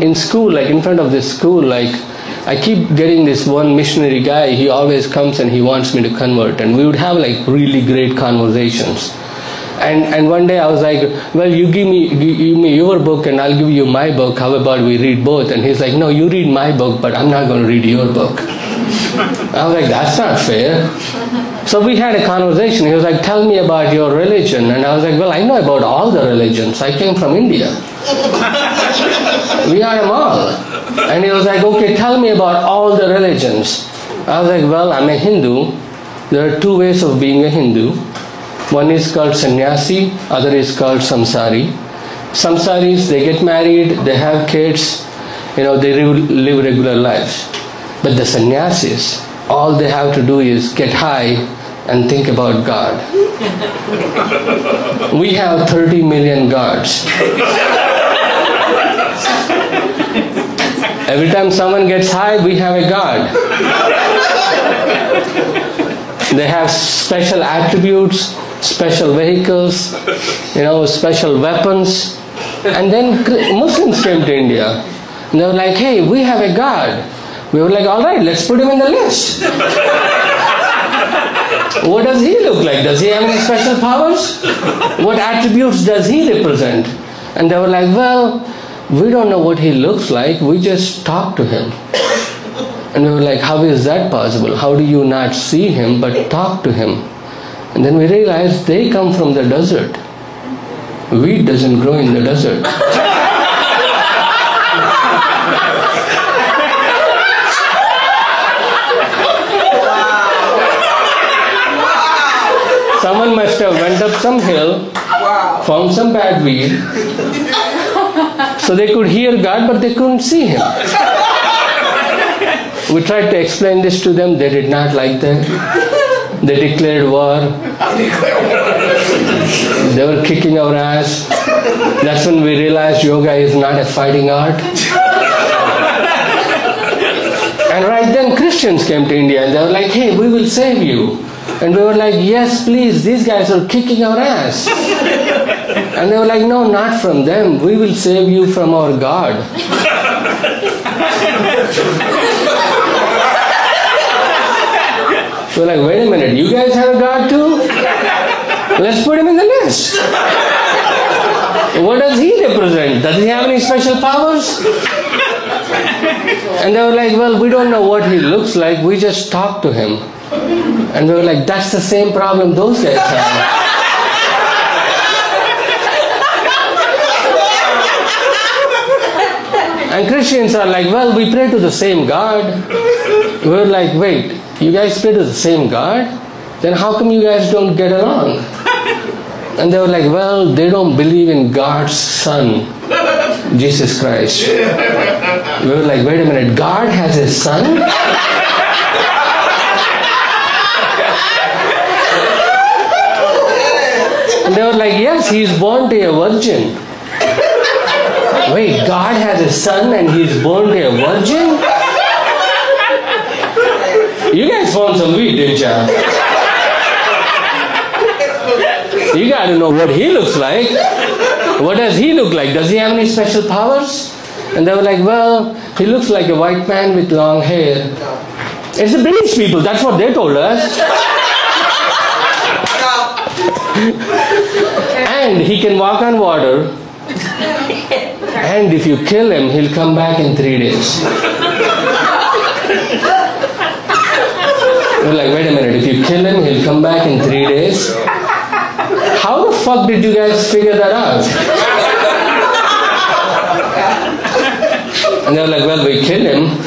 In school, like in front of this school, like I keep getting this one missionary guy, he always comes and he wants me to convert, and we would have like really great conversations. And one day I was like, well, you give me your book and I'll give you my book, how about we read both? And he's like, no, you read my book, but I'm not going to read your book. I was like, that's not fair. So we had a conversation. He was like, tell me about your religion. And I was like, well, I know about all the religions. I came from India. We had them all. And he was like, okay, tell me about all the religions. I was like, well, I'm a Hindu. There are two ways of being a Hindu. One is called sannyasi, other is called samsari. Samsaris, they get married, they have kids, they live regular lives. But the sannyasis, all they have to do is get high and think about God. We have 30 million gods. Every time someone gets high, we have a god. They have special attributes, special vehicles, special weapons. And then Muslims came to India. And they were like, hey, we have a god. We were like, all right, let's put him in the list. What does he look like? Does he have any special powers? What attributes does he represent? And they were like, well, we don't know what he looks like. We just talk to him. And we were like, how is that possible? How do you not see him but talk to him? And then we realized they come from the desert. Wheat doesn't grow in the desert. Someone must have went up some hill, found some bad weed, so they could hear God but they couldn't see him. We tried to explain this to them, they did not like that. They declared war. They were kicking our ass. That's when we realized yoga is not a fighting art. And right then Christians came to India and they were like, hey, we will save you. And we were like, yes, please, these guys are kicking our ass. And they were like, no, not from them. We will save you from our God. We're like, wait a minute, you guys have a God too? Let's put him in the list. What does he represent? Does he have any special powers? And they were like, well, we don't know what he looks like, we just talk to him. And we were like, that's the same problem those guys have. And Christians are like, well, we pray to the same God. We were like, wait, you guys pray to the same God? Then how come you guys don't get along? And they were like, well, they don't believe in God's Son, Jesus Christ. We were like, wait a minute, God has a son? And they were like, yes, he is born to a virgin. Wait, God has a son and he is born to a virgin? You guys found some weed, didn't you? You got to know what he looks like. What does he look like? Does he have any special powers? And they were like, well, he looks like a white man with long hair. It's the British people, that's what they told us. And he can walk on water. And if you kill him, he'll come back in 3 days. We're like, wait a minute, if you kill him, he'll come back in 3 days? How the fuck did you guys figure that out? And they were like, well, we kill him.